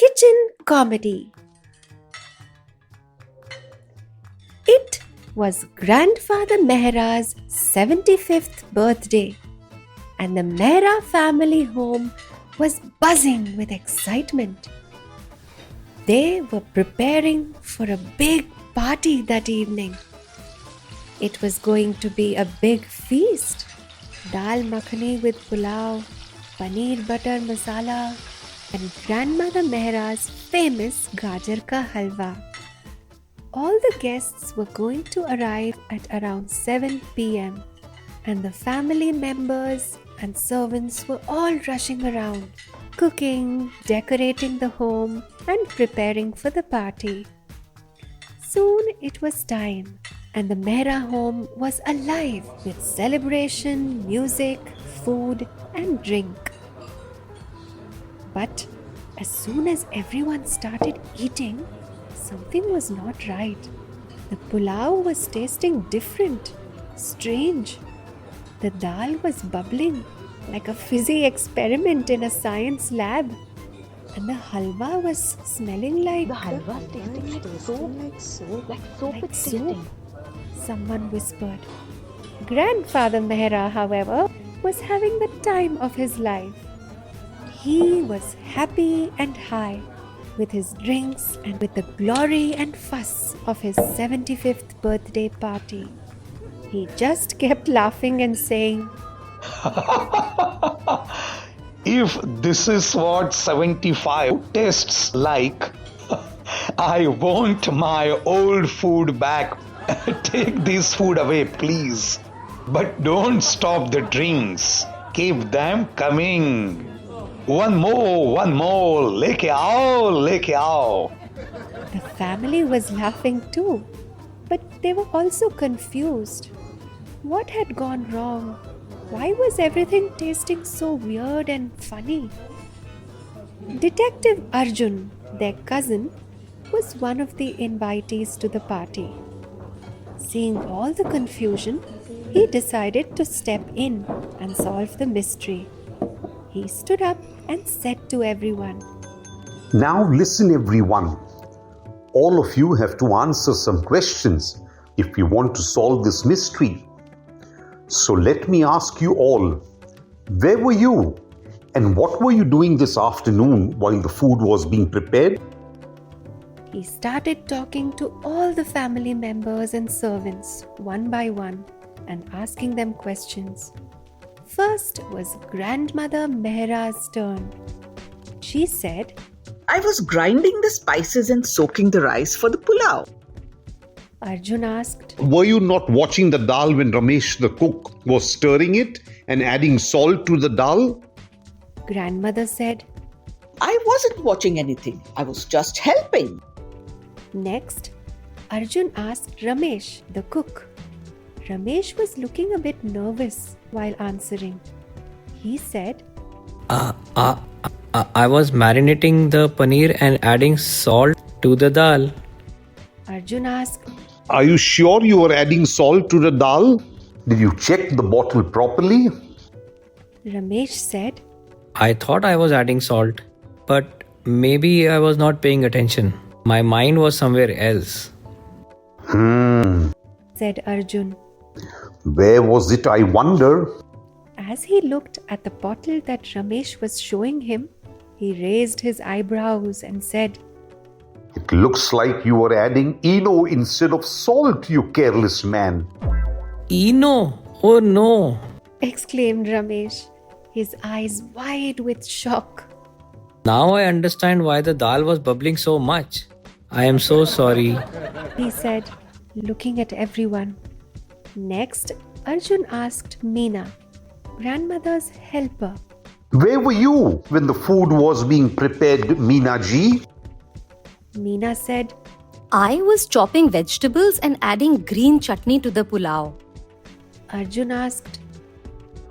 Kitchen Comedy. It was Grandfather Mehra's 75th birthday, and the Mehra family home was buzzing with excitement. They were preparing for a big party that evening. It was going to be a big feast. Dal makhani with pulao, paneer butter masala, and Grandmother Mehra's famous gajar ka halwa. All the guests were going to arrive at around 7 p.m. and the family members and servants were all rushing around, cooking, decorating the home, and preparing for the party. Soon it was time, and the Mehra home was alive with celebration, music, food, and drink. But as soon as everyone started eating, something was not right. The pulao was tasting different, strange. The dal was bubbling like a fizzy experiment in a science lab. And the halwa was smelling like... The halwa is tasting like soap. Like soap Like it's soap? tasting. Someone whispered. Grandfather Mehra, however, was having the time of his life. He was happy and high with his drinks and with the glory and fuss of his 75th birthday party. He just kept laughing and saying, If this is what 75 tastes like, I want my old food back. Take this food away, please. But don't stop the drinks. Keep them coming. One more. Leke aao. The family was laughing too, but they were also confused. What had gone wrong? Why was everything tasting so weird and funny? Detective Arjun, their cousin, was one of the invitees to the party. Seeing all the confusion, he decided to step in and solve the mystery. He stood up and said to everyone, Now listen, everyone. All of you have to answer some questions if you want to solve this mystery. So let me ask you all, where were you? And what were you doing this afternoon while the food was being prepared? He started talking to all the family members and servants one by one and asking them questions. First was Grandmother Mehra's turn. She said, I was grinding the spices and soaking the rice for the pulao. Arjun asked, Were you not watching the dal when Ramesh the cook was stirring it and adding salt to the dal? Grandmother said. I wasn't watching anything. I was just helping. Next, Arjun asked Ramesh, the cook. Ramesh was looking a bit nervous while answering. He said, I was marinating the paneer and adding salt to the dal. Arjun asked, Are you sure you were adding salt to the dal? Did you check the bottle properly? Ramesh said, I thought I was adding salt, but maybe I was not paying attention. My mind was somewhere else. said Arjun. Where was it, I wonder? As he looked at the bottle that Ramesh was showing him, he raised his eyebrows and said, It looks like you were adding Eno instead of salt, you careless man. Eno? Oh no! exclaimed Ramesh, his eyes wide with shock. Now I understand why the dal was bubbling so much. I am so sorry. He said, looking at everyone. Next, Arjun asked Meena, grandmother's helper. Where were you when the food was being prepared, Meena ji? Meena said, I was chopping vegetables and adding green chutney to the pulao. Arjun asked,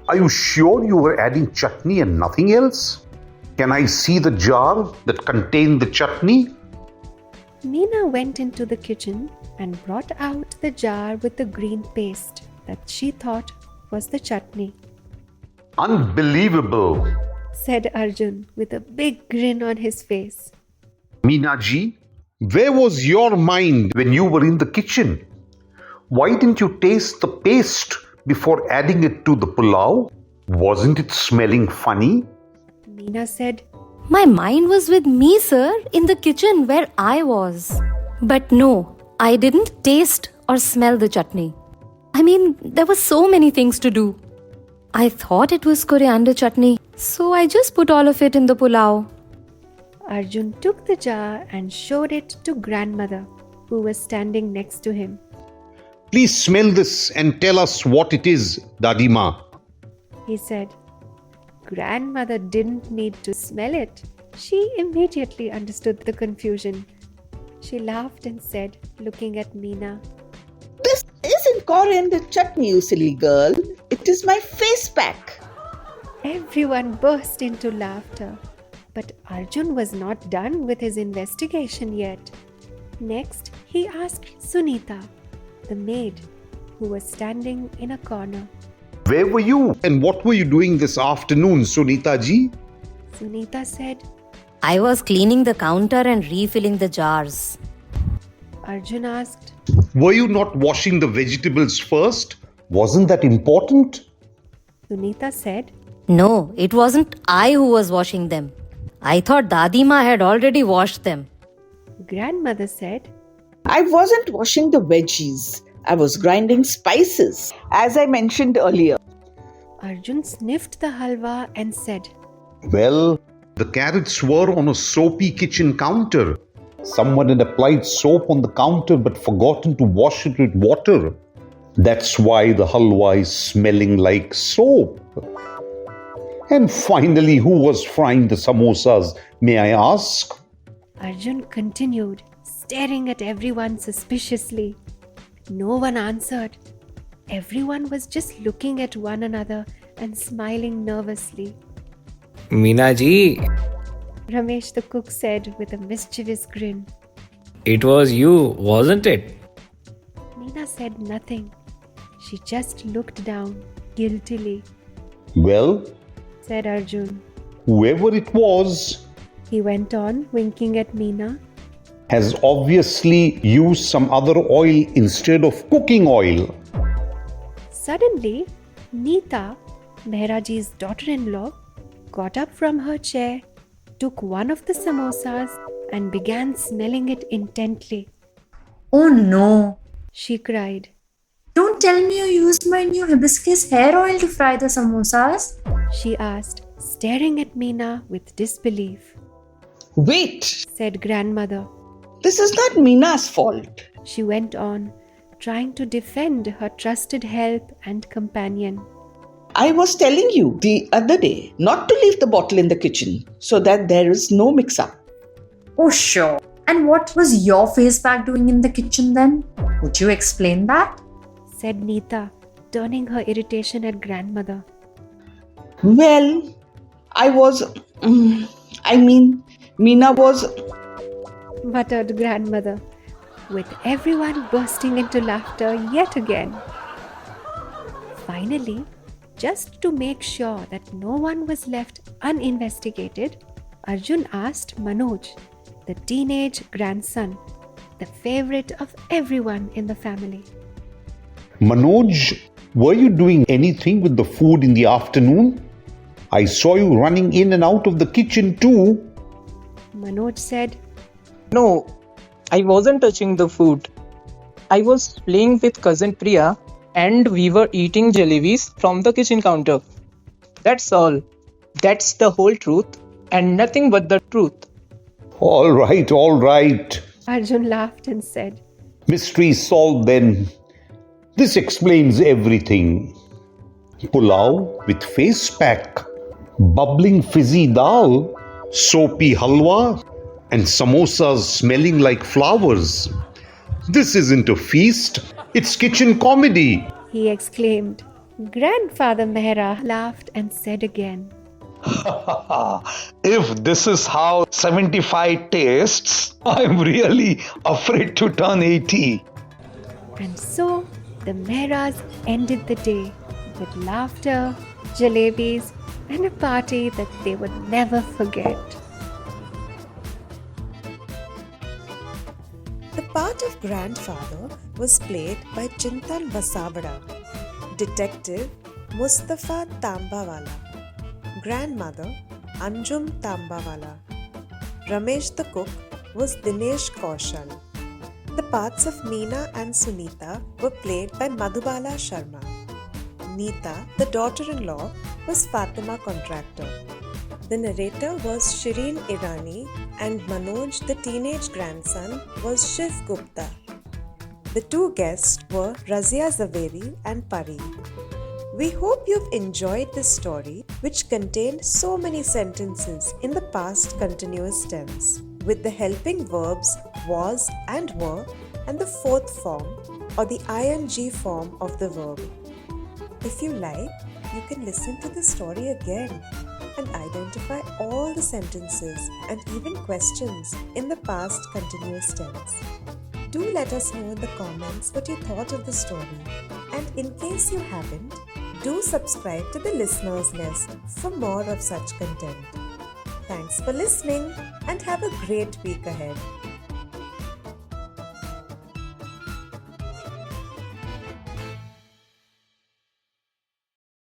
Are you sure you were adding chutney and nothing else? Can I see the jar that contained the chutney? Meena went into the kitchen and brought out the jar with the green paste that she thought was the chutney. Unbelievable, said Arjun with a big grin on his face. Meenaji, where was your mind when you were in the kitchen? Why didn't you taste the paste before adding it to the pulao? Wasn't it smelling funny? Meena said, My mind was with me, sir, in the kitchen where I was. But no, I didn't taste or smell the chutney. I mean, there were so many things to do. I thought it was coriander chutney, so I just put all of it in the pulao. Arjun took the jar and showed it to grandmother, who was standing next to him. Please smell this and tell us what it is, Dadima. He said. Grandmother didn't need to smell it. She immediately understood the confusion. She laughed and said, looking at Meena, This isn't coriander chutney, you silly girl. It is my face pack. Everyone burst into laughter. But Arjun was not done with his investigation yet. Next, he asked Sunita, the maid, who was standing in a corner. Where were you and what were you doing this afternoon, Sunita ji? Sunita said. I was cleaning the counter and refilling the jars. Arjun asked. Were you not washing the vegetables first? Wasn't that important? Sunita said. No, it wasn't I who was washing them. I thought Dadima had already washed them. Grandmother said. I wasn't washing the veggies. I was grinding spices, as I mentioned earlier. Arjun sniffed the halwa and said. Well, the carrots were on a soapy kitchen counter. Someone had applied soap on the counter but forgotten to wash it with water. That's why the halwa is smelling like soap. And finally, who was frying the samosas, may I ask? Arjun continued, staring at everyone suspiciously. No one answered. Everyone was just looking at one another and smiling nervously. Meena ji, Ramesh the cook said with a mischievous grin. it was you, wasn't it? Meena said nothing. She just looked down guiltily, Well, said Arjun. whoever it was He went on, winking at Meena. has obviously used some other oil instead of cooking oil. Suddenly, Neeta, Mehraji's daughter-in-law, got up from her chair, took one of the samosas and began smelling it intently. Oh no! She cried. Don't tell me you used my new hibiscus hair oil to fry the samosas. She asked, staring at Meena with disbelief. Wait, Said grandmother. this is not Meena's fault. She went on, trying to defend her trusted help and companion. I was telling you the other day not to leave the bottle in the kitchen so that there is no mix-up. Oh sure. And what was your face pack doing in the kitchen then? Would you explain that? Said Neeta, turning her irritation at grandmother. Well, Meena was. Muttered grandmother, with everyone bursting into laughter yet again. Finally, just to make sure that no one was left uninvestigated, Arjun asked Manoj, the teenage grandson, the favorite of everyone in the family. Manoj, were you doing anything with the food in the afternoon? I saw you running in and out of the kitchen too. Manoj said, No, I wasn't touching the food. I was playing with cousin Priya and we were eating jalebis from the kitchen counter. That's all. That's the whole truth and nothing but the truth. All right. Arjun laughed and said, Mystery solved then. This explains everything. Pulao with face pack, bubbling fizzy dal, soapy halwa, and samosas smelling like flowers. This isn't a feast, it's kitchen comedy. he exclaimed. Grandfather Mehra laughed and said again, If this is how 75 tastes, I'm really afraid to turn 80. And so the Mehras ended the day with laughter, jalebis, and a party that they would never forget. part of grandfather was played by Chintan Vasavada, detective Mustafa Tambawala, grandmother Anjum Tambawala. Ramesh the cook was Dinesh Kaushal. The parts of Meena and Sunita were played by Madhubala Sharma. Neeta, the daughter-in-law, was Fatima Contractor. The narrator was Shireen Irani and Manoj, the teenage grandson, was Shiv Gupta. The two guests were Razia Zaveri and Pari. We hope you've enjoyed this story, which contained so many sentences in the past continuous tense, with the helping verbs was and were and the fourth form or the ing form of the verb. If you like, you can listen to the story again and identify all the sentences and even questions in the past continuous tense. Do let us know in the comments what you thought of the story, and in case you haven't, do subscribe to the Listener's Nest for more of such content. Thanks for listening and have a great week ahead.